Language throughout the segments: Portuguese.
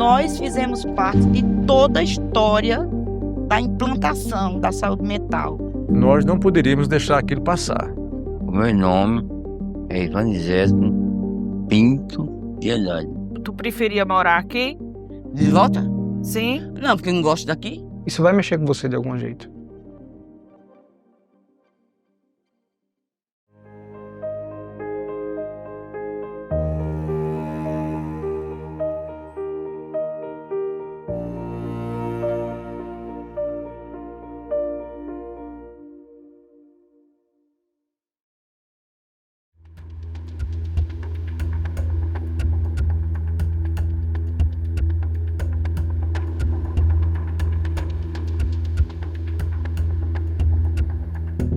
nós fizemos parte de toda a história da implantação da saúde mental. Nós não poderíamos deixar aquilo passar. O meu nome é Ivanizete Pinto de Haddad. Tu preferia morar aqui? De volta? Sim? Não, porque eu não gosto daqui. Isso vai mexer com você de algum jeito.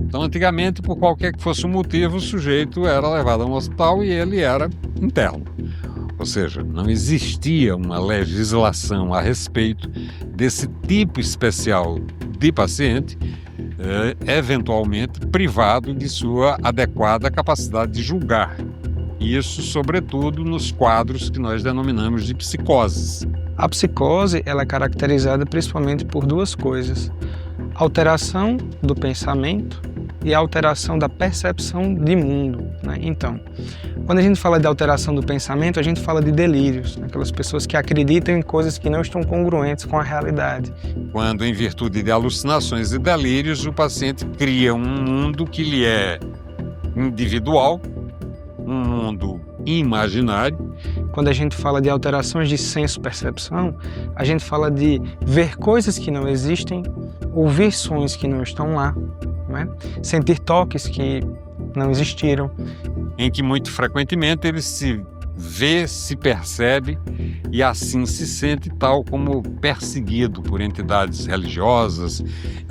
Então, antigamente, por qualquer que fosse o motivo, o sujeito era levado a um hospital e ele era interno. Ou seja, não existia uma legislação a respeito desse tipo especial de paciente, eventualmente privado de sua adequada capacidade de julgar. Isso, sobretudo, nos quadros que nós denominamos de psicoses. A psicose ela é caracterizada principalmente por duas coisas: alteração do pensamento e alteração da percepção de mundo, né? Então, quando a gente fala de alteração do pensamento, a gente fala de delírios, aquelas pessoas que acreditam em coisas que não estão congruentes com a realidade. Quando, em virtude de alucinações e delírios, o paciente cria um mundo que lhe é individual, um mundo imaginário. Quando a gente fala de alterações de senso-percepção, a gente fala de ver coisas que não existem, ouvir sons que não estão lá, né? Sentir toques que não existiram. Em que muito frequentemente ele se vê, se percebe e assim se sente tal como perseguido por entidades religiosas,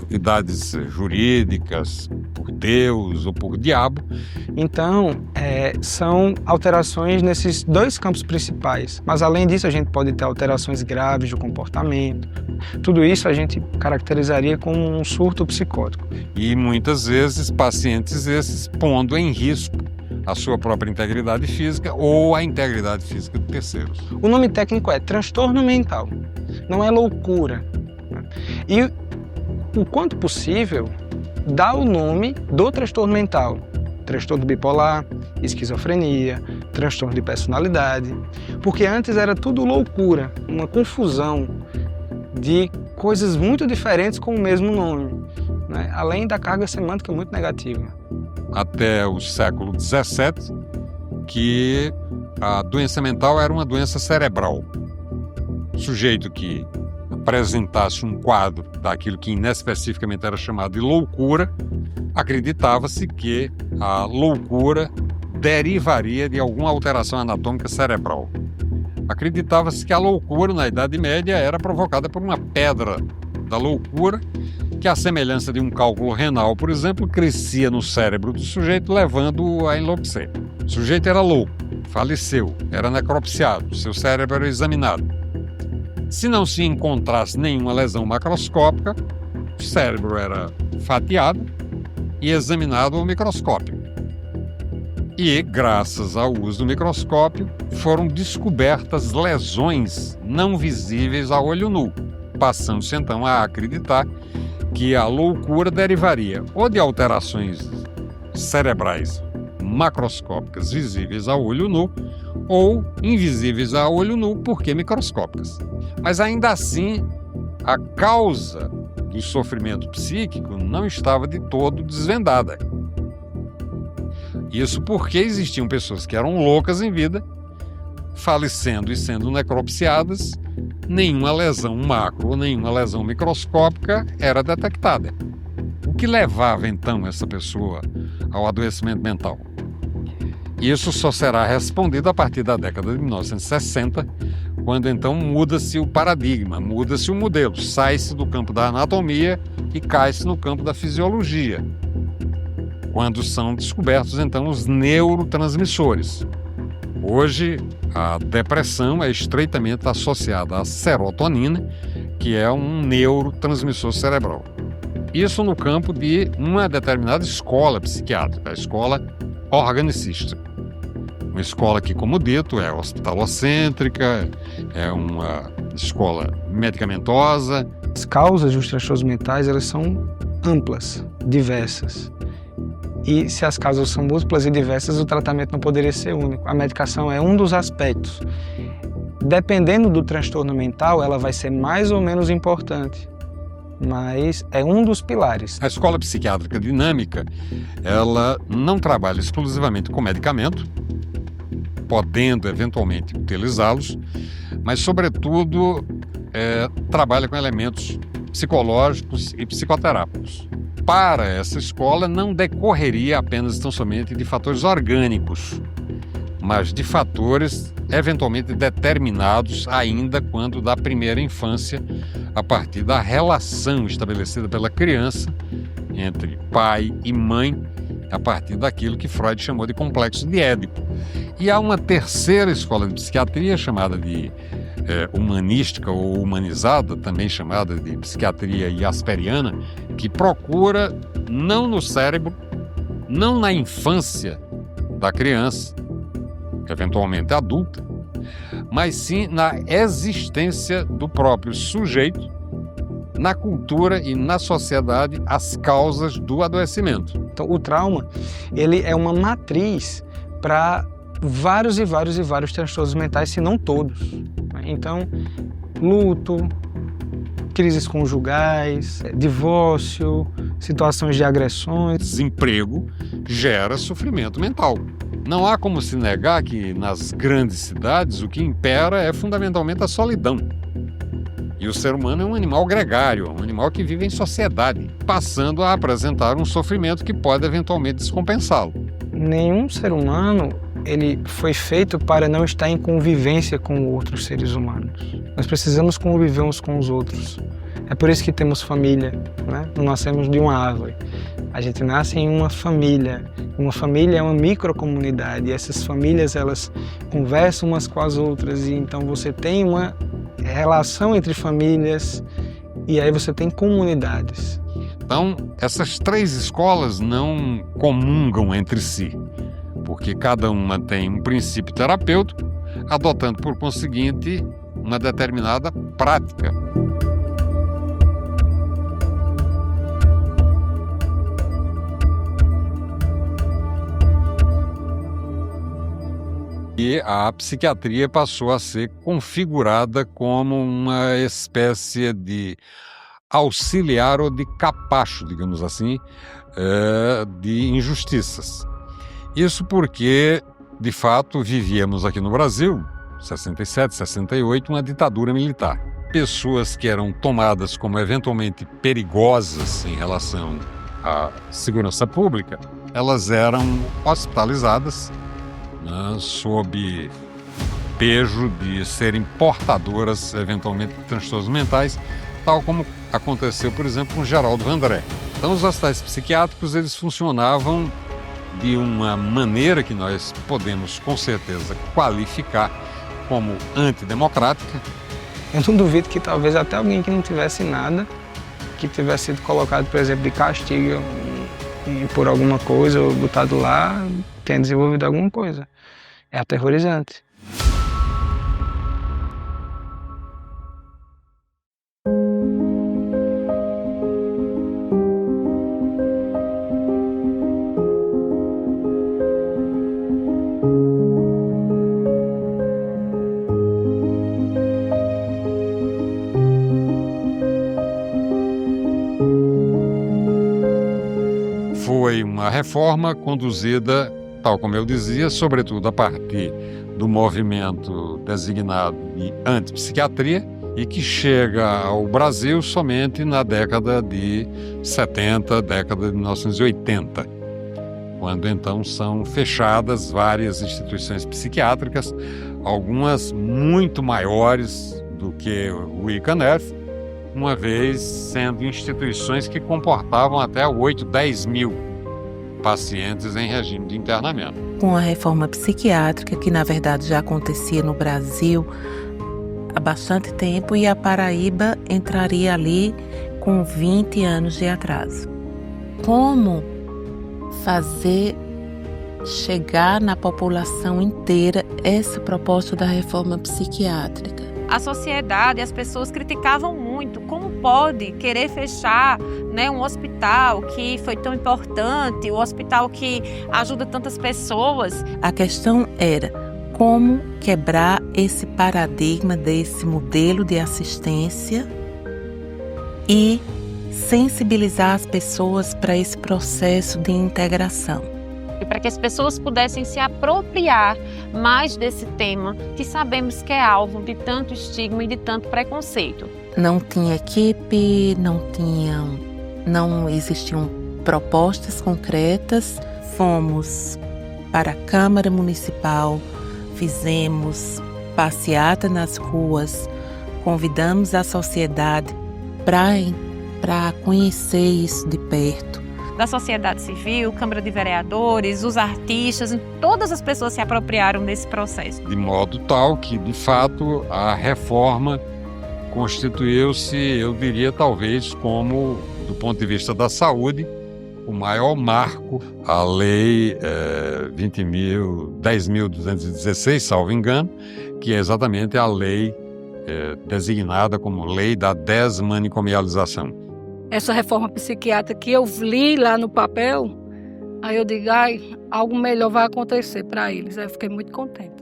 entidades jurídicas, por Deus ou por diabo. Então, são alterações nesses dois campos principais. Mas além disso, a gente pode ter alterações graves do comportamento. Tudo isso a gente caracterizaria como um surto psicótico. E muitas vezes pacientes esses pondo em risco a sua própria integridade física ou a integridade física de terceiros. O nome técnico é transtorno mental, não é loucura. E, o quanto possível, dá o nome do transtorno mental. Transtorno bipolar, esquizofrenia, transtorno de personalidade. Porque antes era tudo loucura, uma confusão de coisas muito diferentes com o mesmo nome, né? Além da carga semântica muito negativa. Até o século XVII, que a doença mental era uma doença cerebral. O sujeito que apresentasse um quadro daquilo que inespecificamente era chamado de loucura, acreditava-se que a loucura derivaria de alguma alteração anatômica cerebral. Acreditava-se que a loucura, na Idade Média, era provocada por uma pedra da loucura, que, à semelhança de um cálculo renal, por exemplo, crescia no cérebro do sujeito, levando-o a enlouquecer. O sujeito era louco, faleceu, era necropsiado, seu cérebro era examinado. Se não se encontrasse nenhuma lesão macroscópica, o cérebro era fatiado e examinado ao microscópio. E, graças ao uso do microscópio, foram descobertas lesões não visíveis a olho nu, passando-se então a acreditar que a loucura derivaria ou de alterações cerebrais macroscópicas visíveis a olho nu ou invisíveis a olho nu porque microscópicas. Mas ainda assim, a causa do sofrimento psíquico não estava de todo desvendada. Isso porque existiam pessoas que eram loucas em vida, falecendo e sendo necropsiadas, nenhuma lesão macro ou nenhuma lesão microscópica era detectada. O que levava então essa pessoa ao adoecimento mental? Isso só será respondido a partir da década de 1960, quando então muda-se o paradigma, muda-se o modelo, sai-se do campo da anatomia e cai-se no campo da fisiologia, quando são descobertos então os neurotransmissores. Hoje, a depressão é estreitamente associada à serotonina, que é um neurotransmissor cerebral. Isso no campo de uma determinada escola psiquiátrica, a escola organicista. Uma escola que, como dito, é hospitalocêntrica, é uma escola medicamentosa. As causas dos transtornos mentais, elas são amplas, diversas. E se as causas são múltiplas e diversas, o tratamento não poderia ser único. A medicação é um dos aspectos. Dependendo do transtorno mental, ela vai ser mais ou menos importante, mas é um dos pilares. A escola psiquiátrica dinâmica, ela não trabalha exclusivamente com medicamento, podendo eventualmente utilizá-los, mas, sobretudo, trabalha com elementos psicológicos e psicoterápicos. Para essa escola, não decorreria apenas tão somente de fatores orgânicos, mas de fatores eventualmente determinados ainda quando da primeira infância, a partir da relação estabelecida pela criança entre pai e mãe, a partir daquilo que Freud chamou de complexo de Édipo. E há uma terceira escola de psiquiatria chamada de humanística ou humanizada, também chamada de psiquiatria jasperiana, que procura não no cérebro, não na infância da criança, eventualmente adulta, mas sim na existência do próprio sujeito, na cultura e na sociedade, as causas do adoecimento. Então, o trauma, ele é uma matriz para vários transtornos mentais, se não todos. Então, luto, crises conjugais, divórcio, situações de agressões. Desemprego gera sofrimento mental. Não há como se negar que nas grandes cidades o que impera é fundamentalmente a solidão. E o ser humano é um animal gregário, um animal que vive em sociedade, passando a apresentar um sofrimento que pode eventualmente descompensá-lo. Nenhum ser humano ele foi feito para não estar em convivência com outros seres humanos. Nós precisamos conviver uns com os outros. É por isso que temos família, né? Não nascemos de uma árvore. A gente nasce em uma família. Uma família é uma microcomunidade. E essas famílias, elas conversam umas com as outras. E então você tem uma relação entre famílias e aí você tem comunidades. Então, essas três escolas não comungam entre si, porque cada uma tem um princípio terapêutico, adotando, por conseguinte, uma determinada prática. E a psiquiatria passou a ser configurada como uma espécie de auxiliar ou de capacho, digamos assim, de injustiças. Isso porque, de fato, vivíamos aqui no Brasil, 67, 68, uma ditadura militar. Pessoas que eram tomadas como eventualmente perigosas em relação à segurança pública, elas eram hospitalizadas, né, sob pejo de serem portadoras, eventualmente, de transtornos mentais, tal como aconteceu, por exemplo, com Geraldo Vandré. Então, os hospitais psiquiátricos, eles funcionavam de uma maneira que nós podemos, com certeza, qualificar como antidemocrática. Eu não duvido que talvez até alguém que não tivesse nada, que tivesse sido colocado, por exemplo, de castigo por alguma coisa, ou botado lá, tenha desenvolvido alguma coisa. É aterrorizante. Foi uma reforma conduzida, tal como eu dizia, sobretudo a partir do movimento designado de antipsiquiatria e que chega ao Brasil somente na década de 70, década de 1980, quando então são fechadas várias instituições psiquiátricas, algumas muito maiores do que o ICANEF, uma vez sendo instituições que comportavam até 8, 10 mil pacientes em regime de internamento. Com a reforma psiquiátrica, que na verdade já acontecia no Brasil há bastante tempo, e a Paraíba entraria ali com 20 anos de atraso. Como fazer chegar na população inteira essa proposta da reforma psiquiátrica. A sociedade, as pessoas criticavam muito. Como pode querer fechar, né, um hospital que foi tão importante, um hospital que ajuda tantas pessoas? A questão era como quebrar esse paradigma desse modelo de assistência e sensibilizar as pessoas para esse processo de integração. E para que as pessoas pudessem se apropriar mais desse tema, que sabemos que é alvo de tanto estigma e de tanto preconceito. Não tinha equipe, não existiam propostas concretas. Fomos para a Câmara Municipal, fizemos passeata nas ruas, convidamos a sociedade para conhecer isso de perto. Da sociedade civil, Câmara de Vereadores, os artistas, todas as pessoas se apropriaram desse processo. De modo tal que, de fato, a reforma constituiu-se, eu diria, talvez como, do ponto de vista da saúde, o maior marco, a Lei 10.216, salvo engano, que é exatamente a lei designada como Lei da Desmanicomialização. Essa reforma psiquiátrica que eu li lá no papel, aí eu digo, algo melhor vai acontecer para eles. Aí eu fiquei muito contente.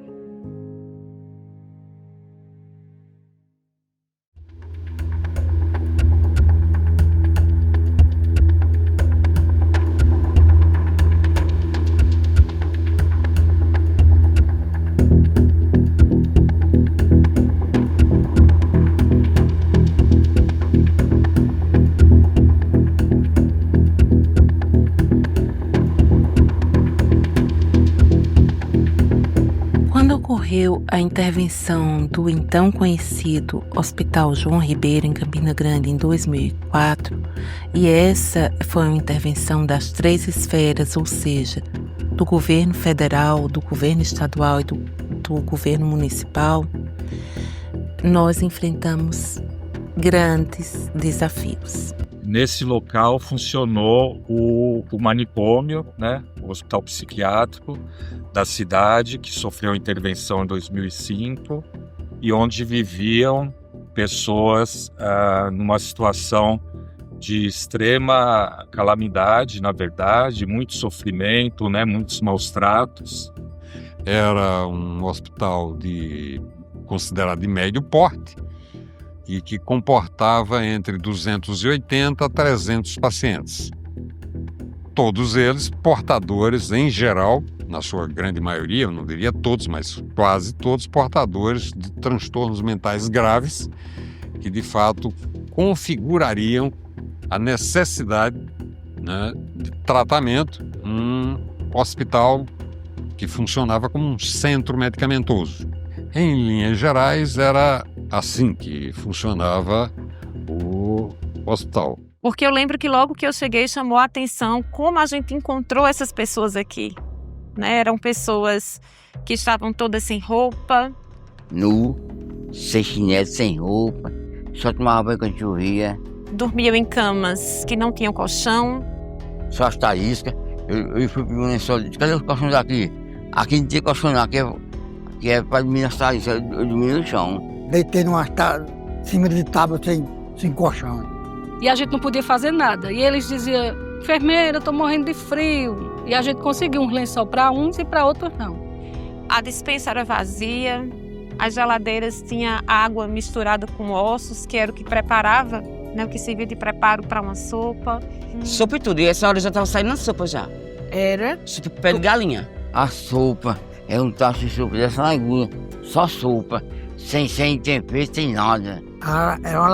Ocorreu a intervenção do então conhecido Hospital João Ribeiro em Campina Grande em 2004, e essa foi uma intervenção das 3 esferas, ou seja, do governo federal, do governo estadual e do governo municipal. Nós enfrentamos grandes desafios. Nesse local funcionou o manicômio, né, o hospital psiquiátrico da cidade, que sofreu intervenção em 2005 e onde viviam pessoas numa situação de extrema calamidade, na verdade, muito sofrimento, né, muitos maus tratos. Era um hospital considerado de médio porte e que comportava entre 280 a 300 pacientes. Todos eles portadores, em geral, na sua grande maioria, eu não diria todos, mas quase todos portadores de transtornos mentais graves que, de fato, configurariam a necessidade, né, de tratamento. Um hospital que funcionava como um centro medicamentoso. Em linhas gerais, era assim que funcionava o hospital. Porque eu lembro que logo que eu cheguei chamou a atenção como a gente encontrou essas pessoas aqui. Né? Eram pessoas que estavam todas sem roupa. Nu, sem chinelo, sem roupa, só tomava banho quando chovia. Dormiam em camas que não tinham colchão. Só as tariscas. Eu fui pedir um lençol, disse, cadê os colchões aqui? Aqui não tem colchão não, aqui é para dormir nas tariscas, eu dormi no chão. Deitei numa cima de tábua sem colchão. E a gente não podia fazer nada. E eles diziam, enfermeira, eu tô morrendo de frio. E a gente conseguiu um lençol para uns e para outros não. A despensa era vazia, as geladeiras tinham água misturada com ossos, que era o que preparava, né, o que servia de preparo para uma sopa. Sopa e tudo, e essa hora já estava saindo a sopa já. Era? Sopa de pé de galinha. A sopa, é um tacho de sopa dessa largura, só sopa, sem tempero, sem nada. Era uma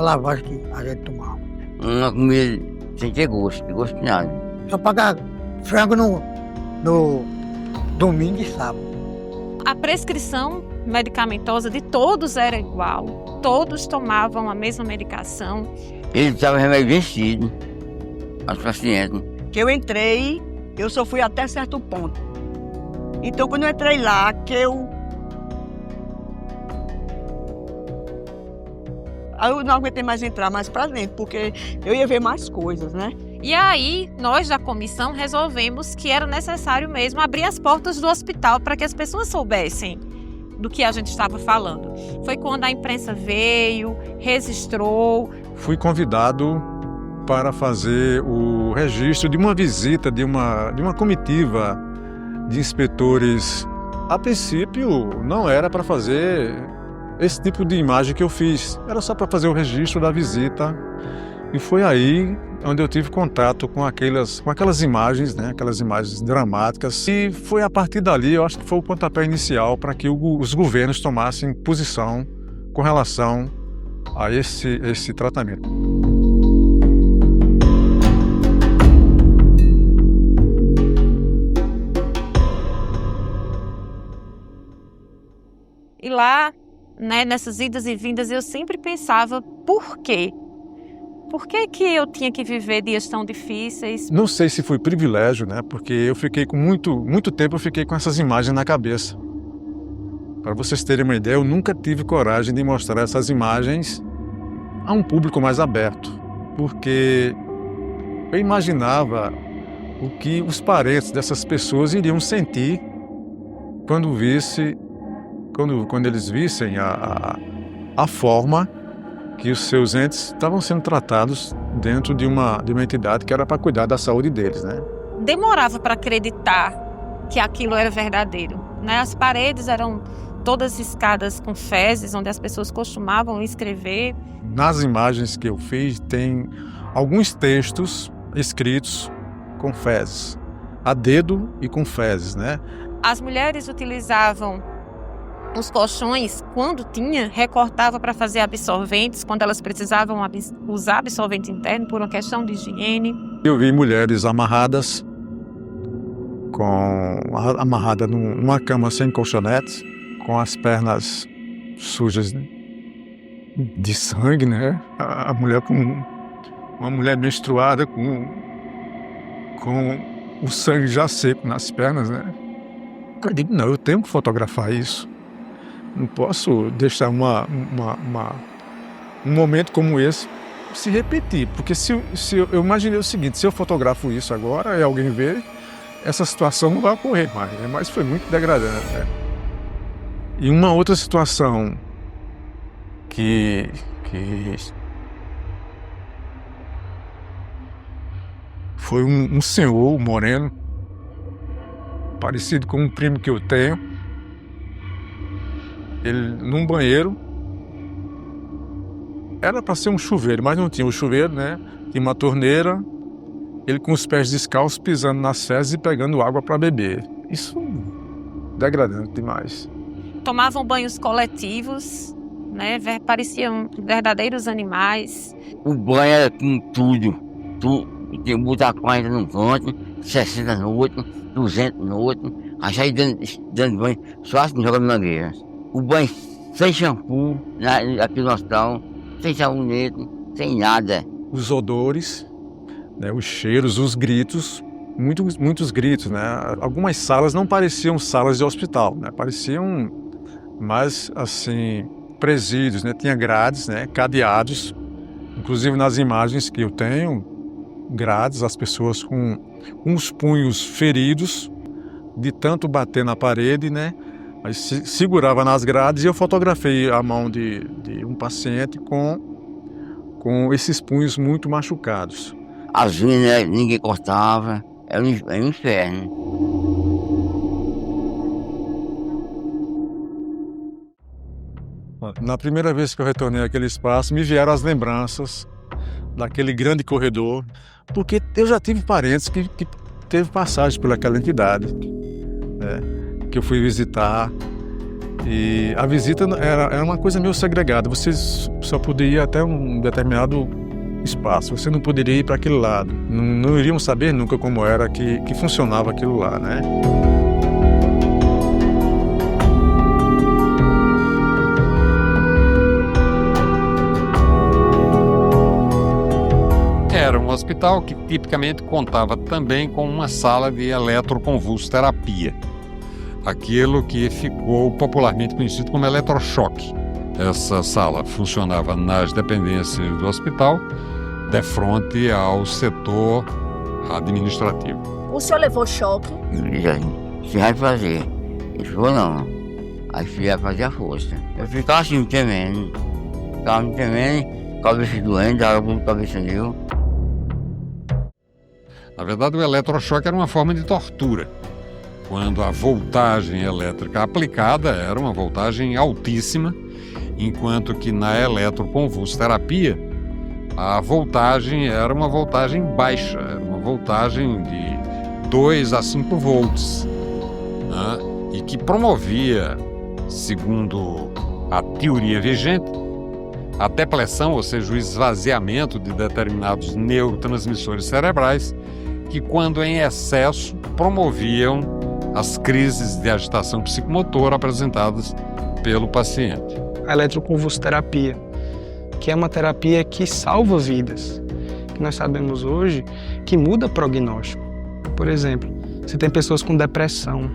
lavagem que a gente tomava. Uma comida sem ter gosto, de gosto de nada. Só pagar frango no domingo e sábado. A prescrição medicamentosa de todos era igual. Todos tomavam a mesma medicação. Ele estava remédio vencido, aos pacientes. Que eu entrei, eu só fui até certo ponto. Então, quando eu entrei lá, Aí eu não aguentei mais entrar mais pra dentro, porque eu ia ver mais coisas, né? E aí, nós da comissão resolvemos que era necessário mesmo abrir as portas do hospital para que as pessoas soubessem do que a gente estava falando. Foi quando a imprensa veio, registrou. Fui convidado para fazer o registro de uma visita de uma comitiva de inspetores. A princípio, não era para fazer esse tipo de imagem que eu fiz. Era só para fazer o registro da visita. E foi aí onde eu tive contato com aquelas imagens, né? Aquelas imagens dramáticas. E foi a partir dali, eu acho que foi o pontapé inicial para que os governos tomassem posição com relação a esse tratamento. E lá, né, nessas idas e vindas, eu sempre pensava, por quê? Por que eu tinha que viver dias tão difíceis? Não sei se foi privilégio, né? Porque eu fiquei com muito tempo, eu fiquei com essas imagens na cabeça. Para vocês terem uma ideia, eu nunca tive coragem de mostrar essas imagens a um público mais aberto, porque eu imaginava o que os parentes dessas pessoas iriam sentir quando eles vissem a forma que os seus entes estavam sendo tratados dentro de uma entidade que era para cuidar da saúde deles, né? Demorava para acreditar que aquilo era verdadeiro, né? As paredes eram todas escadas com fezes, onde as pessoas costumavam escrever. Nas imagens que eu fiz, tem alguns textos escritos com fezes, a dedo e com fezes, né? As mulheres utilizavam os colchões, quando tinha, recortava para fazer absorventes, quando elas precisavam usar absorvente interno por uma questão de higiene. Eu vi mulheres amarradas numa cama sem colchonetes, com as pernas sujas de sangue, né? Uma mulher menstruada com o sangue já seco nas pernas, né? Eu digo, não, eu tenho que fotografar isso. Não posso deixar um momento como esse se repetir, porque eu imaginei o seguinte, se eu fotografo isso agora e alguém vê, essa situação não vai ocorrer mais, né? Mas foi muito degradante, né? E uma outra situação que foi um senhor moreno, parecido com um primo que eu tenho. Ele num banheiro, era para ser um chuveiro, mas não tinha um chuveiro, né? Tinha uma torneira, ele com os pés descalços pisando nas fezes e pegando água para beber. Isso é degradante demais. Tomavam banhos coletivos, né? Pareciam verdadeiros animais. O banho era com tudo. Tinha que botar 40 no canto, 60 no outro, 200 no outro. Aí saí dando banho, só assim jogando mangueira. O banho sem shampoo, aqui no hospital, sem sabonete, sem nada. Os odores, né, os cheiros, os gritos, muitos gritos, né? Algumas salas não pareciam salas de hospital, né? Pareciam mais, assim, presídios, né? Tinha grades, né? Cadeados, inclusive nas imagens que eu tenho, grades, as pessoas com uns punhos feridos, de tanto bater na parede, né? Mas segurava nas grades e eu fotografei a mão de um paciente com esses punhos muito machucados. As unhas, né, ninguém cortava, era um inferno. Na primeira vez que eu retornei àquele espaço, me vieram as lembranças daquele grande corredor, porque eu já tive parentes que teve passagem por aquela entidade, né? Que eu fui visitar, e a visita era uma coisa meio segregada, você só poderia ir até um determinado espaço, você não poderia ir para aquele lado, não iriam saber nunca como era que funcionava aquilo lá, né? Era um hospital que tipicamente contava também com uma sala de eletroconvulsoterapia, aquilo que ficou popularmente conhecido como eletrochoque. Essa sala funcionava nas dependências do hospital, defronte ao setor administrativo. O senhor levou choque? Eu disse assim, você vai fazer. Ele falou, não. Aí você vai fazer a força. Eu ficava assim, me tremendo, cabeça doente, dava cabeça deu. Na verdade, o eletrochoque era uma forma de tortura, quando a voltagem elétrica aplicada era uma voltagem altíssima, enquanto que na eletroconvulsoterapia a voltagem era uma voltagem baixa, era uma voltagem de 2 a 5 volts, né? E que promovia, segundo a teoria vigente, a depressão, ou seja, o esvaziamento de determinados neurotransmissores cerebrais que, quando em excesso, promoviam as crises de agitação psicomotora apresentadas pelo paciente. A eletroconvulsoterapia, que é uma terapia que salva vidas, que nós sabemos hoje que muda prognóstico. Por exemplo, você tem pessoas com depressão,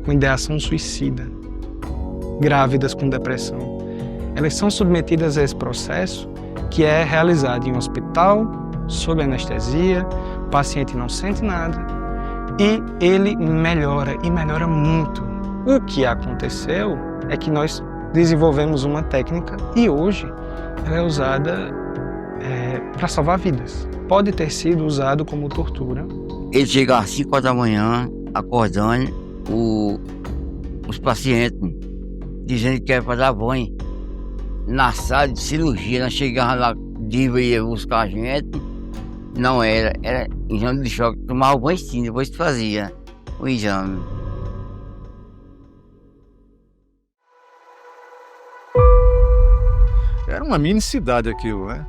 com ideação suicida, grávidas com depressão. Elas são submetidas a esse processo que é realizado em um hospital, sob anestesia, o paciente não sente nada e ele melhora, e melhora muito. O que aconteceu é que nós desenvolvemos uma técnica e hoje ela é usada para salvar vidas. Pode ter sido usado como tortura. Ele chega às 5 horas da manhã, acordando os pacientes, dizendo que quer fazer banho. Na sala de cirurgia, nós chegávamos lá, ia buscar a gente. Não era exame de choque, tomava o banho sim, depois fazia o exame. Era uma mini cidade aquilo, né?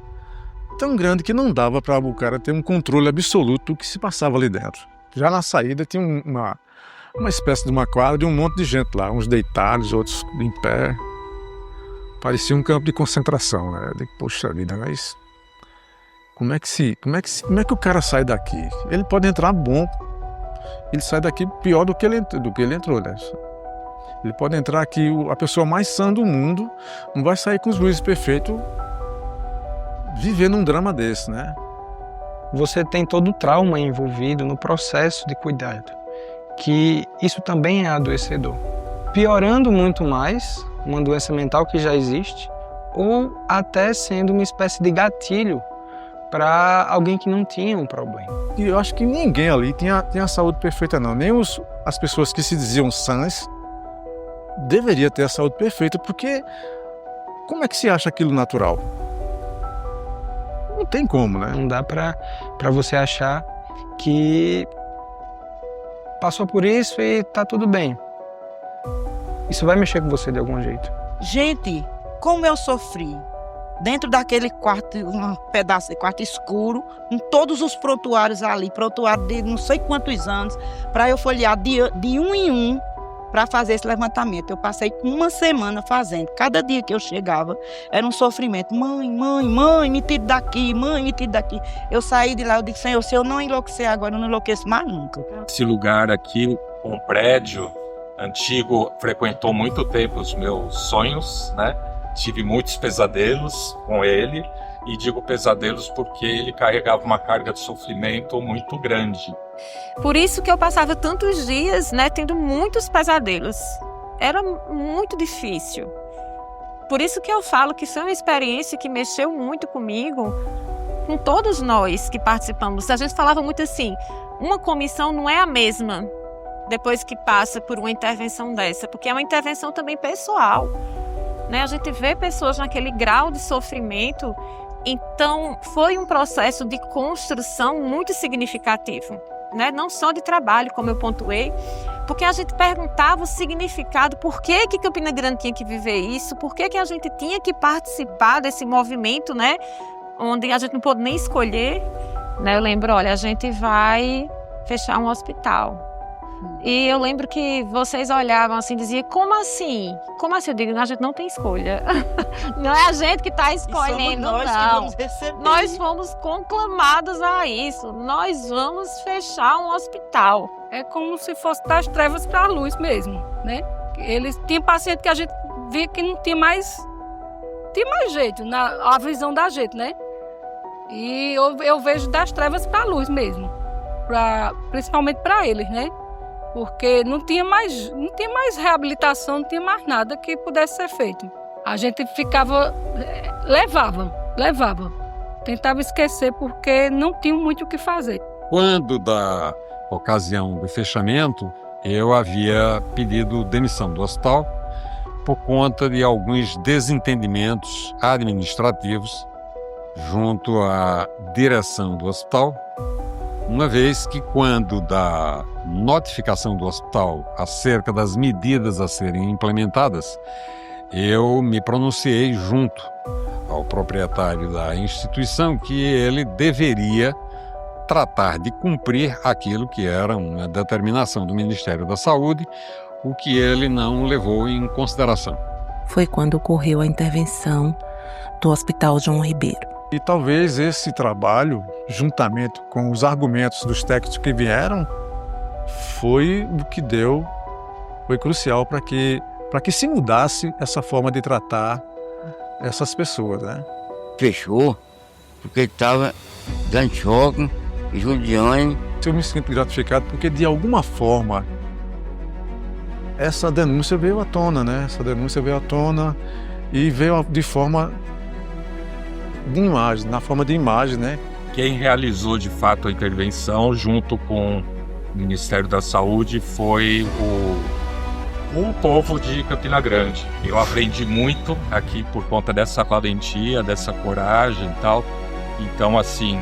Tão grande que não dava para o cara ter um controle absoluto do que se passava ali dentro. Já na saída tinha uma espécie de uma quadra de um monte de gente lá, uns deitados, outros em pé. Parecia um campo de concentração, né? Poxa vida, mas como é que o cara sai daqui? Ele pode entrar bom, ele sai daqui pior do que ele entrou, né? Ele pode entrar aqui, a pessoa mais sã do mundo não vai sair com os juízes perfeitos vivendo um drama desse, né? Você tem todo o trauma envolvido no processo de cuidado, que isso também é adoecedor. Piorando muito mais uma doença mental que já existe, ou até sendo uma espécie de gatilho para alguém que não tinha um problema. E eu acho que ninguém ali tinha a saúde perfeita, não. Nem as pessoas que se diziam sãs deveria ter a saúde perfeita, porque como é que se acha aquilo natural? Não tem como, né? Não dá para você achar que passou por isso e tá tudo bem. Isso vai mexer com você de algum jeito. Gente, como eu sofri dentro daquele quarto, um pedaço de quarto escuro, com todos os prontuários ali, prontuário de não sei quantos anos, para eu folhear de um em um para fazer esse levantamento. Eu passei uma semana fazendo. Cada dia que eu chegava era um sofrimento. Mãe, me tire daqui, mãe, me tire daqui. Eu saí de lá, eu disse, Senhor, se eu não enlouquecer agora, eu não enlouqueço mais nunca. Esse lugar aqui, um prédio antigo, frequentou muito tempo os meus sonhos, né? Tive muitos pesadelos com ele, e digo pesadelos porque ele carregava uma carga de sofrimento muito grande. Por isso que eu passava tantos dias, né, tendo muitos pesadelos. Era muito difícil. Por isso que eu falo que foi uma experiência que mexeu muito comigo, com todos nós que participamos. A gente falava muito assim, uma comissão não é a mesma depois que passa por uma intervenção dessa, porque é uma intervenção também pessoal, né? A gente vê pessoas naquele grau de sofrimento, então foi um processo de construção muito significativo, né? Não só de trabalho, como eu pontuei, porque a gente perguntava o significado, por que Campina Grande tinha que viver isso, por que a gente tinha que participar desse movimento, né? Onde a gente não pôde nem escolher, né? Eu lembro, olha, a gente vai fechar um hospital. E eu lembro que vocês olhavam assim e diziam, como assim? Como assim? Eu digo, a gente não tem escolha. Não é a gente que está escolhendo, nós não. que vamos receber. Nós fomos conclamados a isso. Nós vamos fechar um hospital. É como se fosse das trevas para a luz mesmo, né? Eles tinham paciente que a gente via que não tinha mais jeito, a visão da gente, né? E eu vejo das trevas para a luz mesmo, principalmente para eles, né? Porque não tinha mais reabilitação, não tinha mais nada que pudesse ser feito. A gente levava, tentava esquecer porque não tinha muito o que fazer. Quando da ocasião do fechamento, eu havia pedido demissão do hospital por conta de alguns desentendimentos administrativos junto à direção do hospital, uma vez que quando da notificação do hospital acerca das medidas a serem implementadas, eu me pronunciei junto ao proprietário da instituição que ele deveria tratar de cumprir aquilo que era uma determinação do Ministério da Saúde, o que ele não levou em consideração. Foi quando ocorreu a intervenção do Hospital João Ribeiro. E talvez esse trabalho, juntamente com os argumentos dos técnicos que vieram, foi o que foi crucial para que se mudasse essa forma de tratar essas pessoas, né? Fechou, porque estava dando choque, judiando. Eu me sinto gratificado porque, de alguma forma, essa denúncia veio à tona, né? Essa denúncia veio à tona e veio de forma de imagem, na forma de imagem, né? Quem realizou de fato a intervenção junto com o Ministério da Saúde foi o povo de Campina Grande. Eu aprendi muito aqui por conta dessa valentia, dessa coragem e tal. Então, assim,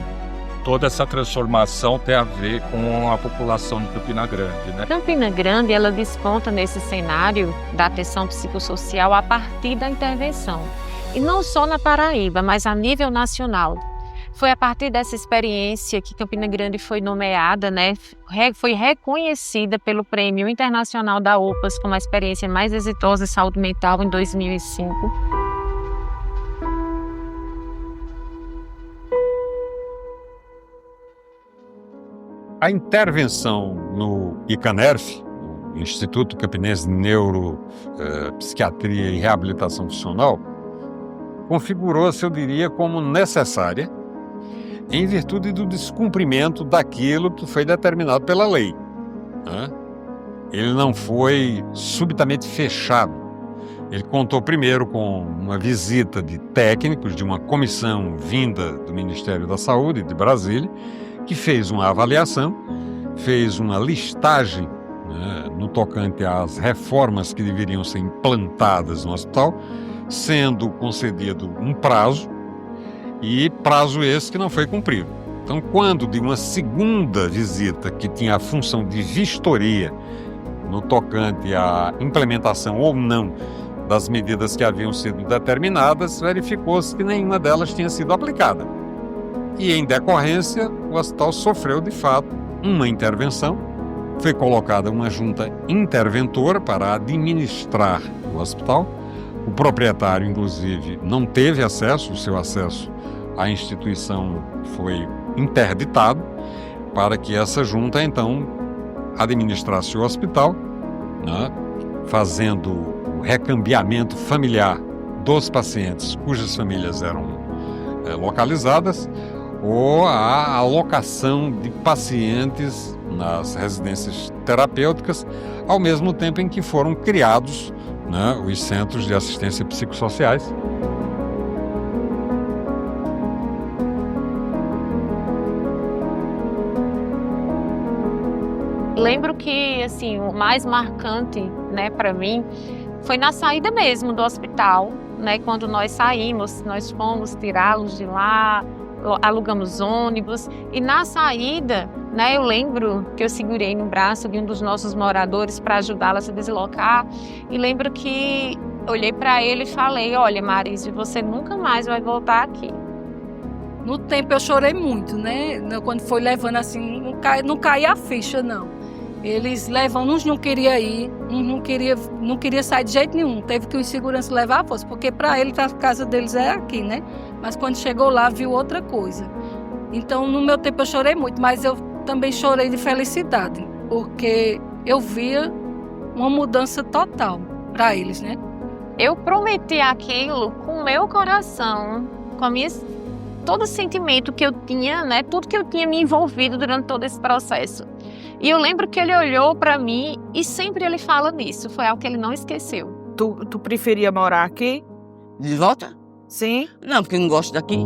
toda essa transformação tem a ver com a população de Campina Grande, né? Campina Grande, ela desponta nesse cenário da atenção psicossocial a partir da intervenção. E não só na Paraíba, mas a nível nacional. Foi a partir dessa experiência que Campina Grande foi nomeada, né? Foi reconhecida pelo Prêmio Internacional da OPAS como a experiência mais exitosa em saúde mental em 2005. A intervenção no ICANERF, Instituto Campinense de Neuropsiquiatria e Reabilitação Funcional, configurou-se, eu diria, como necessária em virtude do descumprimento daquilo que foi determinado pela lei, né? Ele não foi subitamente fechado. Ele contou primeiro com uma visita de técnicos de uma comissão vinda do Ministério da Saúde de Brasília, que fez uma avaliação, fez uma listagem, né, no tocante às reformas que deveriam ser implantadas no hospital, sendo concedido um prazo, e prazo esse que não foi cumprido. Então, quando de uma segunda visita, que tinha a função de vistoria no tocante à implementação ou não das medidas que haviam sido determinadas, verificou-se que nenhuma delas tinha sido aplicada. E, em decorrência, o hospital sofreu, de fato, uma intervenção. Foi colocada uma junta interventora para administrar o hospital. O proprietário, inclusive, não teve acesso, o seu acesso à instituição foi interditado para que essa junta, então, administrasse o hospital, né, fazendo o recambiamento familiar dos pacientes cujas famílias eram localizadas, ou a alocação de pacientes nas residências terapêuticas, ao mesmo tempo em que foram criados, né, os centros de assistência psicossociais. Lembro que, assim, o mais marcante, né, para mim, foi na saída mesmo do hospital, né, quando nós saímos, nós fomos tirá-los de lá, alugamos ônibus, e na saída, né, eu lembro que eu segurei no braço de um dos nossos moradores para ajudá-la a se deslocar, e lembro que olhei para ele e falei: olha, Marise, você nunca mais vai voltar aqui. No tempo eu chorei muito, né, quando foi levando assim, não caía a ficha, não. Eles levando, uns não queriam ir, uns não queria sair de jeito nenhum. Teve que os seguranças levar a força, porque para eles a casa deles é aqui, né? Mas quando chegou lá, viu outra coisa. Então, no meu tempo eu chorei muito, mas eu também chorei de felicidade, porque eu via uma mudança total para eles, né? Eu prometi aquilo com o meu coração, com a minha todo o sentimento que eu tinha, né? Tudo que eu tinha me envolvido durante todo esse processo. E eu lembro que ele olhou para mim e sempre ele fala nisso. Foi algo que ele não esqueceu. Tu preferia morar aqui? De volta? Sim. Não, porque eu não gosto daqui.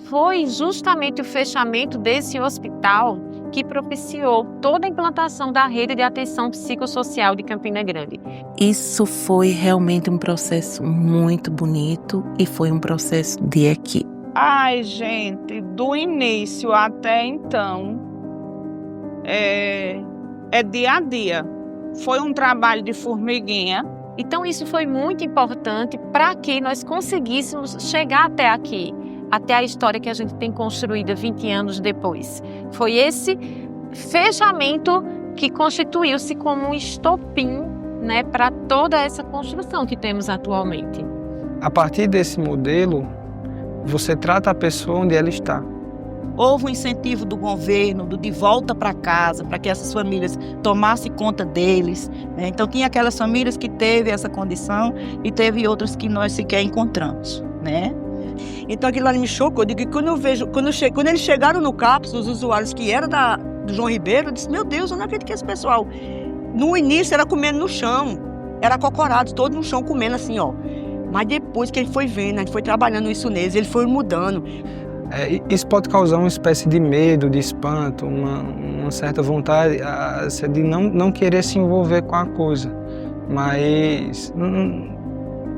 Foi justamente o fechamento desse hospital que propiciou toda a implantação da rede de atenção psicossocial de Campina Grande. Isso foi realmente um processo muito bonito e foi um processo de equipe. Ai, gente, do início até então, é dia a dia. Foi um trabalho de formiguinha. Então isso foi muito importante para que nós conseguíssemos chegar até aqui, até a história que a gente tem construída 20 anos depois. Foi esse fechamento que constituiu-se como um estopim, né, para toda essa construção que temos atualmente. A partir desse modelo, você trata a pessoa onde ela está. Houve um incentivo do governo, do de volta para casa, para que essas famílias tomassem conta deles, né? Então tinha aquelas famílias que teve essa condição e teve outras que nós sequer encontramos, né? Então aquilo ali me chocou. Eu digo que quando eles chegaram no CAPS, os usuários que eram do João Ribeiro, eu disse, meu Deus, eu não acredito que esse pessoal, no início era comendo no chão, era acocorado, todo no chão comendo assim, ó. Mas depois que ele foi vendo, a gente foi trabalhando isso neles, ele foi mudando. Isso pode causar uma espécie de medo, de espanto, uma certa vontade de não querer se envolver com a coisa. Mas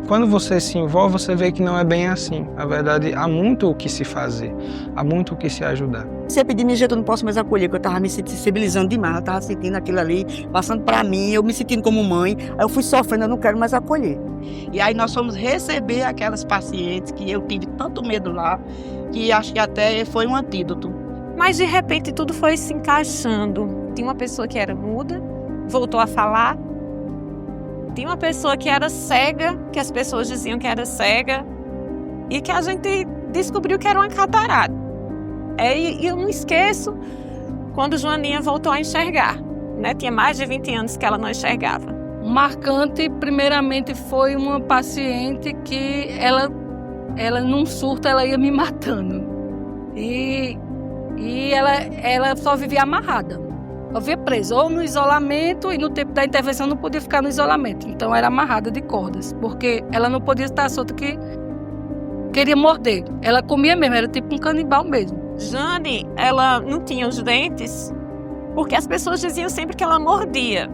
quando você se envolve, você vê que não é bem assim. Na verdade, há muito o que se fazer, há muito o que se ajudar. Se eu pedir, eu não posso mais acolher, porque eu estava me sensibilizando demais, eu estava sentindo aquilo ali, passando para mim, eu me sentindo como mãe, aí eu fui sofrendo, eu não quero mais acolher. E aí nós fomos receber aquelas pacientes que eu tive tanto medo lá, que acho que até foi um antídoto. Mas de repente tudo foi se encaixando. Tinha uma pessoa que era muda, voltou a falar. Tinha uma pessoa que era cega, que as pessoas diziam que era cega, e que a gente descobriu que era uma catarata. E eu não esqueço quando Joaninha voltou a enxergar, né? Tinha mais de 20 anos que ela não enxergava. Marcante, primeiramente, foi uma paciente que ela num surto, ela ia me matando. E ela só vivia amarrada. Eu vivia presa, ou no isolamento, e no tempo da intervenção não podia ficar no isolamento. Então era amarrada de cordas, porque ela não podia estar solta, que queria morder. Ela comia mesmo, era tipo um canibal mesmo. Jane, ela não tinha os dentes, porque as pessoas diziam sempre que ela mordia,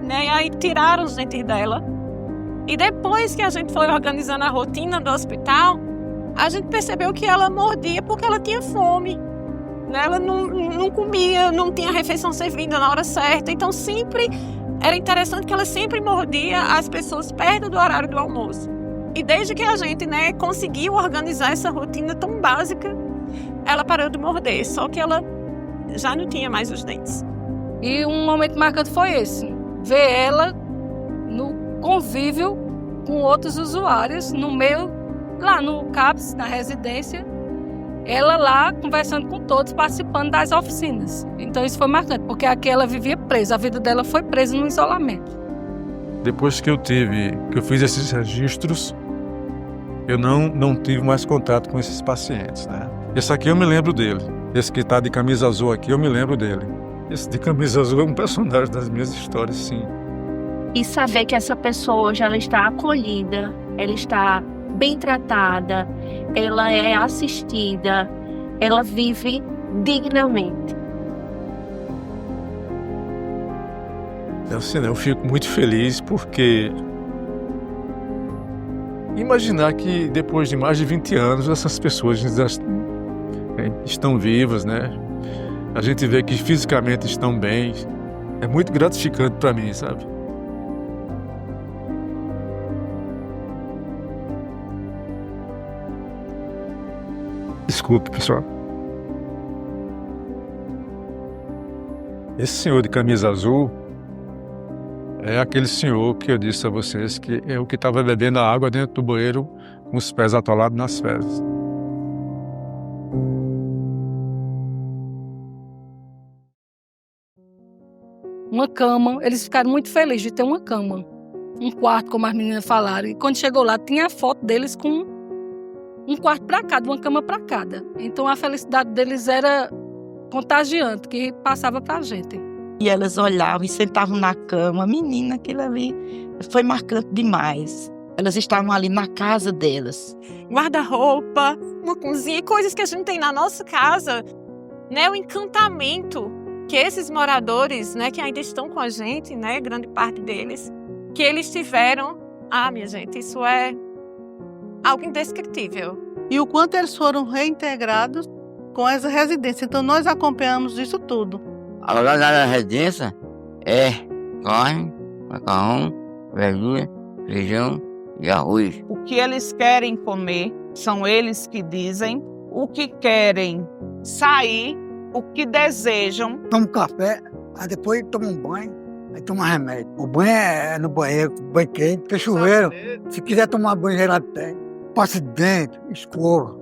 né? E aí tiraram os dentes dela. E depois que a gente foi organizando a rotina do hospital, a gente percebeu que ela mordia porque ela tinha fome. Ela não comia, não tinha refeição servida na hora certa. Então sempre era interessante que ela sempre mordia as pessoas perto do horário do almoço. E desde que a gente, né, conseguiu organizar essa rotina tão básica, ela parou de morder. Só que ela já não tinha mais os dentes. E um momento marcante foi esse. Ver ela no convívio com outros usuários, no meio, lá no CAPS, na residência, ela lá conversando com todos, participando das oficinas. Então isso foi marcante, porque aqui ela vivia presa, a vida dela foi presa no isolamento. Depois que eu fiz esses registros, eu não tive mais contato com esses pacientes, né? Esse aqui eu me lembro dele. Esse que está de camisa azul aqui, eu me lembro dele. Esse de camisa azul é um personagem das minhas histórias, sim. E saber que essa pessoa hoje ela está acolhida, ela está bem tratada, ela é assistida, ela vive dignamente. Assim, eu fico muito feliz porque imaginar que depois de mais de 20 anos essas pessoas já estão vivas, né? A gente vê que fisicamente estão bem. É muito gratificante para mim, sabe? Desculpe, pessoal. Esse senhor de camisa azul é aquele senhor que eu disse a vocês que é o que estava bebendo a água dentro do banheiro com os pés atolados nas fezes. Uma cama, eles ficaram muito felizes de ter uma cama. Um quarto, como as meninas falaram. E quando chegou lá, tinha a foto deles com um quarto para cada, uma cama para cada. Então a felicidade deles era contagiante, que passava para a gente. E elas olhavam e sentavam na cama. Menina, aquilo ali foi marcante demais. Elas estavam ali na casa delas. Guarda-roupa, uma cozinha, coisas que a gente tem na nossa casa, né? O encantamento que esses moradores, né, que ainda estão com a gente, né, grande parte deles, que eles tiveram. Minha gente, isso é algo indescritível. E o quanto eles foram reintegrados com essa residência. Então nós acompanhamos isso tudo. Agora na residência é carne, macarrão, verdura, feijão e arroz. O que eles querem comer, são eles que dizem. O que querem sair, o que desejam. Toma um café, aí depois toma um banho, aí toma remédio. O banho é no banheiro, banho quente, tem chuveiro. Se quiser tomar banho gelado, tem. Passa de dente, escova,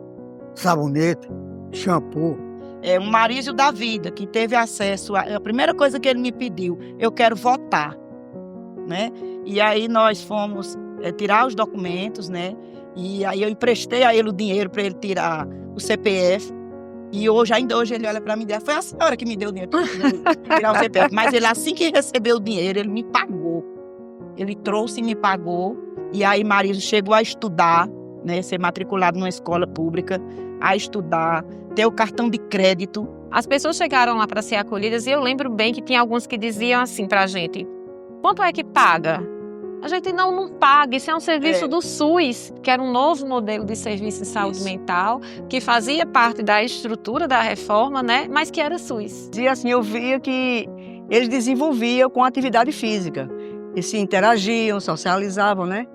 sabonete, shampoo. É um Marísio da vida, que teve acesso a primeira coisa que ele me pediu, eu quero votar, né? E aí nós fomos tirar os documentos, né? E aí eu emprestei a ele o dinheiro para ele tirar o CPF. E ainda hoje ele olha para mim e diz, foi a senhora que me deu o dinheiro para tirar o CPF. Mas ele, assim que recebeu o dinheiro, ele me pagou. Ele trouxe e me pagou. E aí Marísio chegou a estudar, né? Ser matriculado numa escola pública, a estudar, ter o cartão de crédito. As pessoas chegaram lá para ser acolhidas e eu lembro bem que tinha alguns que diziam assim pra gente, quanto é que paga? A gente não paga, isso é um serviço do SUS, que era um novo modelo de serviço de saúde mental, que fazia parte da estrutura da reforma, né? Mas que era SUS. E assim, eu via que eles desenvolviam com atividade física. E se interagiam, socializavam, né?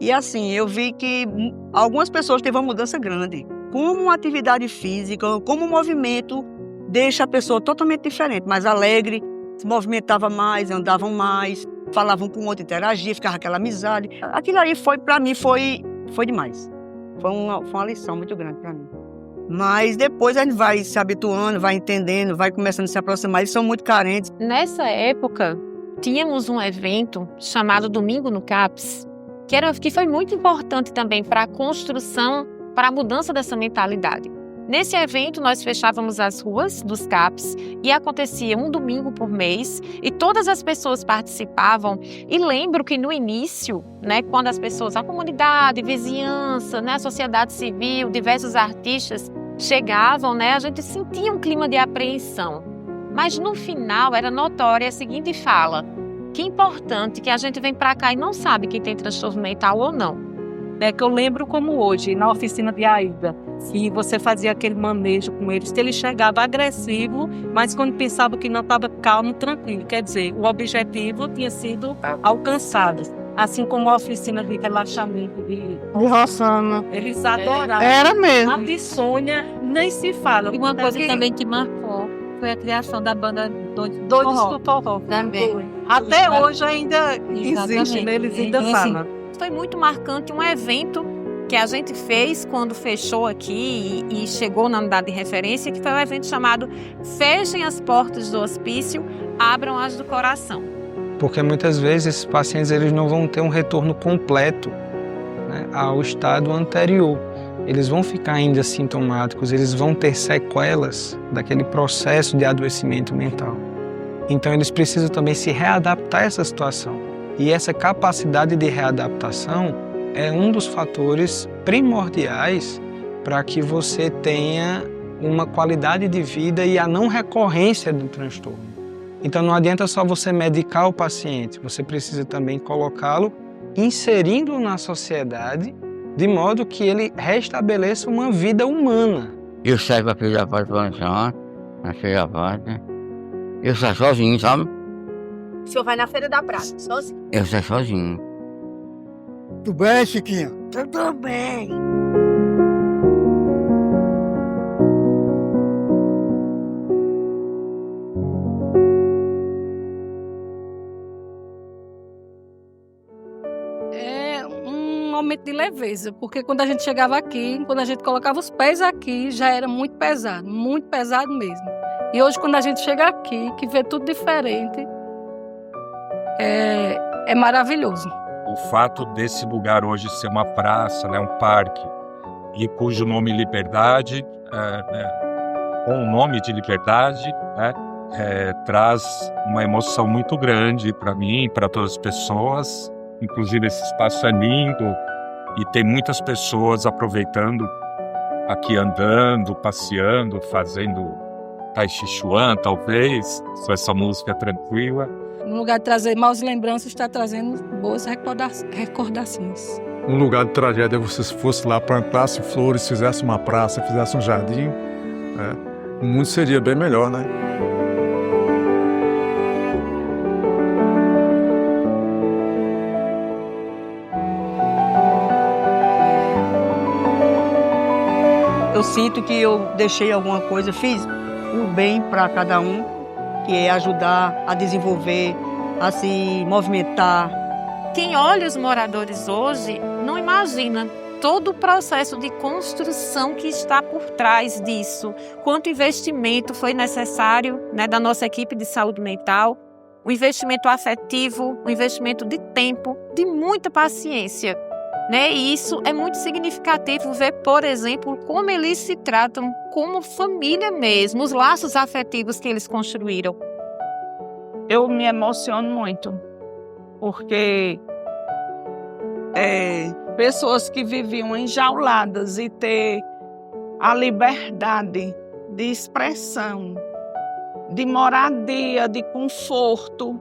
E assim, eu vi que algumas pessoas teve uma mudança grande. Como uma atividade física, como um movimento, deixa a pessoa totalmente diferente, mais alegre, se movimentava mais, andavam mais, falavam com o outro, interagiam, ficava aquela amizade. Aquilo aí para mim foi demais. Foi uma lição muito grande para mim. Mas depois a gente vai se habituando, vai entendendo, vai começando a se aproximar. Eles são muito carentes. Nessa época, tínhamos um evento chamado Domingo no CAPS, que foi muito importante também para a construção, para a mudança dessa mentalidade. Nesse evento, nós fechávamos as ruas dos CAPs e acontecia um domingo por mês e todas as pessoas participavam. E lembro que no início, né, quando as pessoas, a comunidade, vizinhança, né, a sociedade civil, diversos artistas chegavam, né, a gente sentia um clima de apreensão. Mas no final era notória a seguinte fala, que importante que a gente vem para cá e não sabe quem tem transtorno mental ou não. É que eu lembro como hoje, na oficina de Aida, que você fazia aquele manejo com eles, que ele chegava agressivo, mas quando pensava que não estava calmo, tranquilo. Quer dizer, o objetivo tinha sido alcançado. Assim como a oficina de relaxamento de Rossana. Eles adoravam. Era mesmo. A de Sônia nem se fala. E uma coisa também que marcou foi a criação da banda Doidos do Forró. Também. Até hoje ainda existe, né? Eles ainda falam. Foi muito marcante um evento que a gente fez quando fechou aqui e chegou na unidade de referência, que foi um evento chamado Fechem as Portas do Hospício, Abram as do Coração. Porque muitas vezes esses pacientes eles não vão ter um retorno completo, né, ao estado anterior. Eles vão ficar ainda sintomáticos, eles vão ter sequelas daquele processo de adoecimento mental. Então eles precisam também se readaptar a essa situação. E essa capacidade de readaptação é um dos fatores primordiais para que você tenha uma qualidade de vida e a não recorrência do transtorno. Então não adianta só você medicar o paciente, você precisa também colocá-lo inserindo na sociedade de modo que ele restabeleça uma vida humana. Eu saio para pegar a parte para na feira da parte. Eu saio sozinho, sabe? O senhor vai na Feira da Prata, sozinho? Eu saio sozinho. Tudo bem, Chiquinho? Tudo bem. É um momento de leveza, porque quando a gente chegava aqui, quando a gente colocava os pés aqui, já era muito pesado mesmo. E hoje, quando a gente chega aqui, que vê tudo diferente, é maravilhoso. O fato desse lugar hoje ser uma praça, né, um parque, e cujo nome Liberdade, com o nome de Liberdade, traz uma emoção muito grande para mim, para todas as pessoas. Inclusive esse espaço é lindo e tem muitas pessoas aproveitando aqui, andando, passeando, fazendo Tai Chi Chuan, talvez, com essa música tranquila. No lugar de trazer maus lembranças, está trazendo boas recordações. No lugar de tragédia, você fosse lá, plantasse flores, fizesse uma praça, fizesse um jardim, o mundo seria bem melhor, né? Eu sinto que eu deixei alguma coisa, fiz um bem para cada um, que é ajudar a desenvolver, a se movimentar. Quem olha os moradores hoje não imagina todo o processo de construção que está por trás disso. Quanto investimento foi necessário, né, da nossa equipe de saúde mental, o investimento afetivo, o investimento de tempo, de muita paciência. Né? E isso é muito significativo ver, por exemplo, como eles se tratam como família mesmo, os laços afetivos que eles construíram. Eu me emociono muito, porque pessoas que viviam enjauladas e ter a liberdade de expressão, de moradia, de conforto,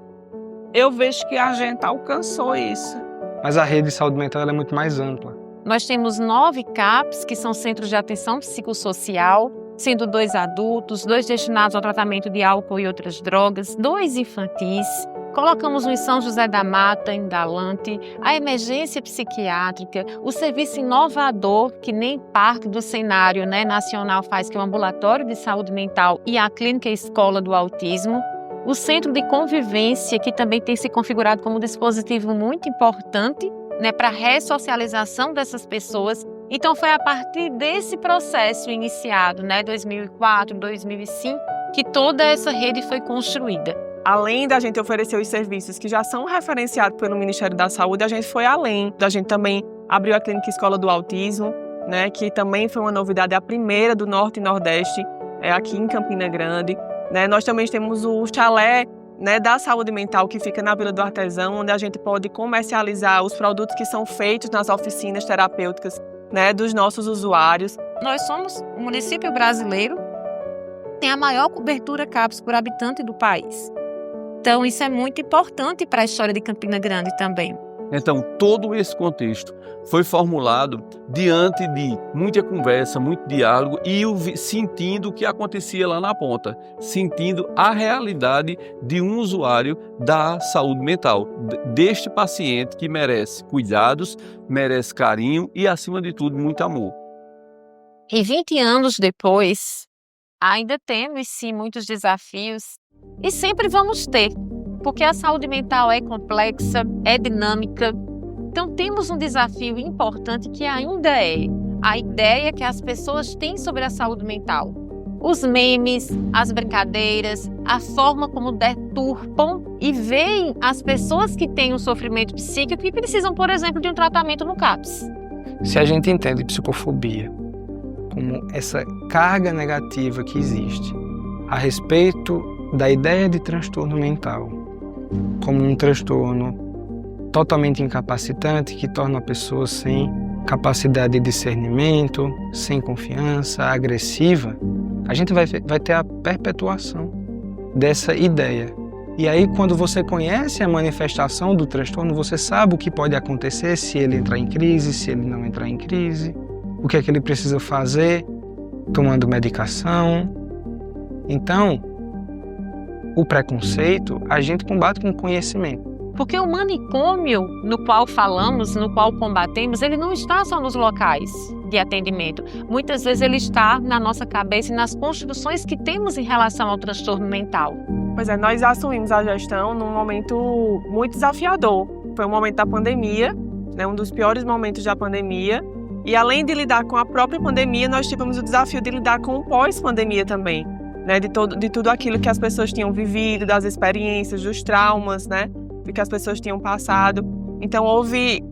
eu vejo que a gente alcançou isso. Mas a rede de saúde mental ela é muito mais ampla. Nós temos 9 CAPs, que são Centros de Atenção Psicossocial, sendo 2 adultos, 2 destinados ao tratamento de álcool e outras drogas, 2 infantis. Colocamos em São José da Mata, em Dalante, a emergência psiquiátrica, o serviço inovador, que nem parte do cenário, né, nacional faz, que é o ambulatório de saúde mental e a clínica escola do autismo. O centro de convivência, que também tem se configurado como um dispositivo muito importante, né, para a ressocialização dessas pessoas. Então, foi a partir desse processo iniciado, né, 2004, 2005, que toda essa rede foi construída. Além da gente oferecer os serviços que já são referenciados pelo Ministério da Saúde, a gente foi além. A gente também abriu a Clínica Escola do Autismo, né, que também foi uma novidade, a primeira do Norte e Nordeste, aqui em Campina Grande. Né, nós também temos o chalé, né, da saúde mental, que fica na Vila do Artesão, onde a gente pode comercializar os produtos que são feitos nas oficinas terapêuticas, né, dos nossos usuários. Nós somos o município brasileiro que tem a maior cobertura CAPS por habitante do país. Então, isso é muito importante para a história de Campina Grande também. Então, todo esse contexto foi formulado diante de muita conversa, muito diálogo e sentindo o que acontecia lá na ponta, sentindo a realidade de um usuário da saúde mental, deste paciente que merece cuidados, merece carinho e, acima de tudo, muito amor. E 20 anos depois, ainda temos sim muitos desafios e sempre vamos ter. Porque a saúde mental é complexa, é dinâmica. Então temos um desafio importante que ainda é a ideia que as pessoas têm sobre a saúde mental. Os memes, as brincadeiras, a forma como deturpam e veem as pessoas que têm um sofrimento psíquico e precisam, por exemplo, de um tratamento no CAPS. Se a gente entende psicofobia como essa carga negativa que existe a respeito da ideia de transtorno mental, como um transtorno totalmente incapacitante que torna a pessoa sem capacidade de discernimento, sem confiança, agressiva, a gente vai ter a perpetuação dessa ideia. E aí, quando você conhece a manifestação do transtorno, você sabe o que pode acontecer se ele entrar em crise, se ele não entrar em crise, o que é que ele precisa fazer, tomando medicação. Então, o preconceito, a gente combate com conhecimento. Porque o manicômio no qual falamos, no qual combatemos, ele não está só nos locais de atendimento. Muitas vezes ele está na nossa cabeça e nas construções que temos em relação ao transtorno mental. Pois é, nós assumimos a gestão num momento muito desafiador. Foi o momento da pandemia, né, um dos piores momentos da pandemia. E além de lidar com a própria pandemia, nós tivemos o desafio de lidar com o pós-pandemia também. Né, de tudo aquilo que as pessoas tinham vivido, das experiências, dos traumas, né, do que as pessoas tinham passado. Então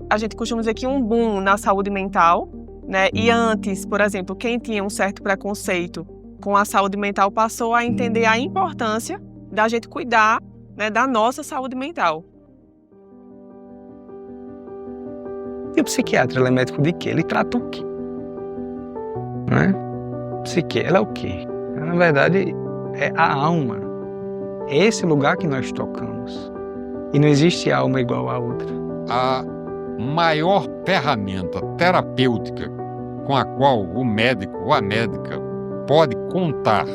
a gente costuma dizer que um boom na saúde mental, né? E antes, por exemplo, quem tinha um certo preconceito com a saúde mental passou a entender a importância da gente cuidar, né, da nossa saúde mental. E o psiquiatra, ele é médico de quê? Ele trata o quê? Não é? Ela é o quê? Na verdade, é a alma. É esse lugar que nós tocamos. E não existe alma igual a outra. A maior ferramenta terapêutica com a qual o médico ou a médica pode contar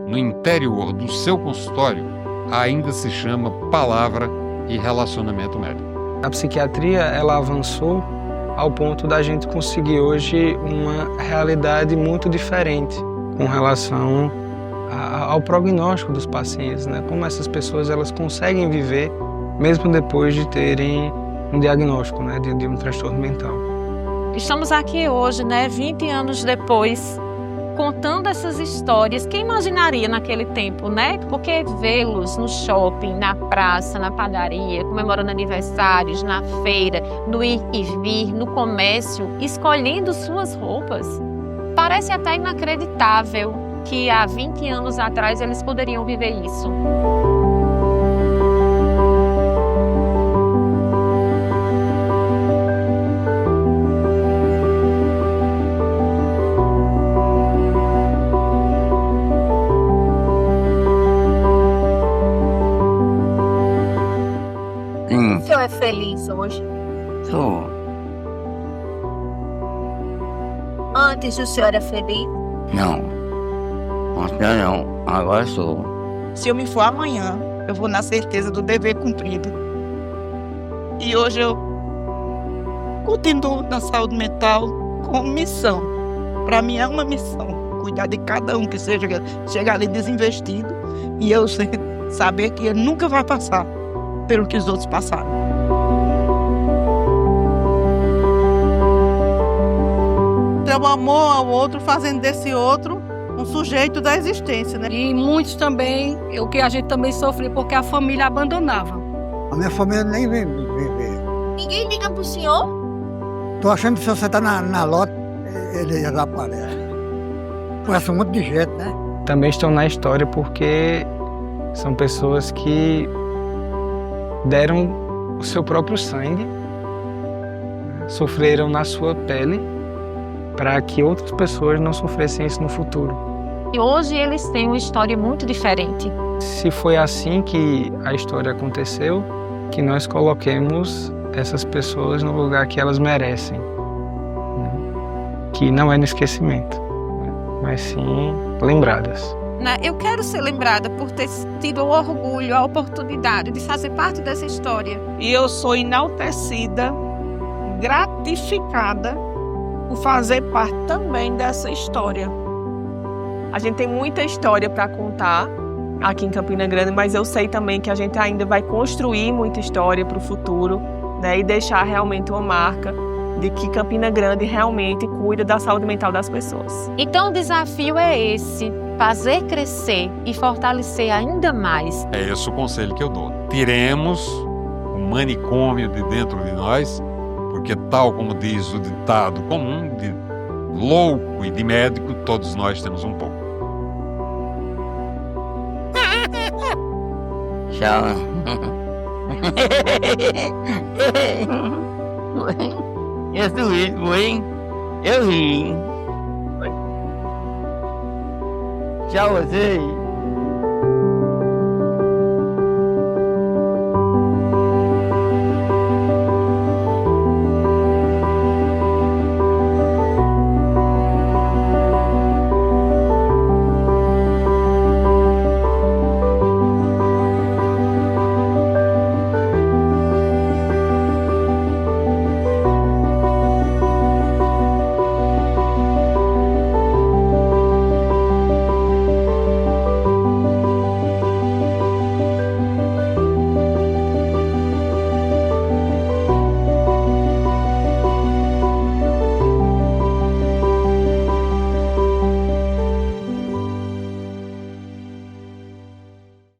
no interior do seu consultório ainda se chama palavra e relacionamento médico. A psiquiatria, ela avançou ao ponto da gente conseguir hoje uma realidade muito diferente com relação ao prognóstico dos pacientes, né? Como essas pessoas elas conseguem viver mesmo depois de terem um diagnóstico, né, de um transtorno mental. Estamos aqui hoje, né, 20 anos depois, contando essas histórias. Quem imaginaria naquele tempo, né? Porque vê-los no shopping, na praça, na padaria, comemorando aniversários, na feira, no ir e vir, no comércio, escolhendo suas roupas, parece até inacreditável que há 20 anos atrás eles poderiam viver isso. O senhor é feliz hoje? Sou. Antes o senhor era feliz? Não. Antes não. Agora sou. Se eu me for amanhã, eu vou na certeza do dever cumprido. E hoje eu continuo na saúde mental com missão. Para mim é uma missão. Cuidar de cada um que chega ali desinvestido. E eu saber que ele nunca vai passar pelo que os outros passaram. Ter o amor ao outro, fazendo desse outro um sujeito da existência, né? E muitos também, o que a gente também sofreu, porque a família abandonava. A minha família nem vem ver. Ninguém liga pro senhor? Tô achando que se você tá na lota, ele já aparece. Conhece um monte de gente, né? Também estão na história porque são pessoas que deram o seu próprio sangue, né? Sofreram na sua pele para que outras pessoas não sofressem isso no futuro. E hoje eles têm uma história muito diferente. Se foi assim que a história aconteceu, que nós coloquemos essas pessoas no lugar que elas merecem, né? Que não é no esquecimento, né? Mas sim lembradas. Eu quero ser lembrada por ter tido o orgulho, a oportunidade de fazer parte dessa história. E eu sou enaltecida, gratificada por fazer parte também dessa história. A gente tem muita história para contar aqui em Campina Grande, mas eu sei também que a gente ainda vai construir muita história para o futuro, né, e deixar realmente uma marca de que Campina Grande realmente cuida da saúde mental das pessoas. Então o desafio é esse, fazer crescer e fortalecer ainda mais. É esse o conselho que eu dou. Tiremos o manicômio de dentro de nós, porque tal como diz o ditado comum, de louco e de médico, todos nós temos um pouco. Tchau. Eu sorri, foi? Eu ri. Tchau, vocês.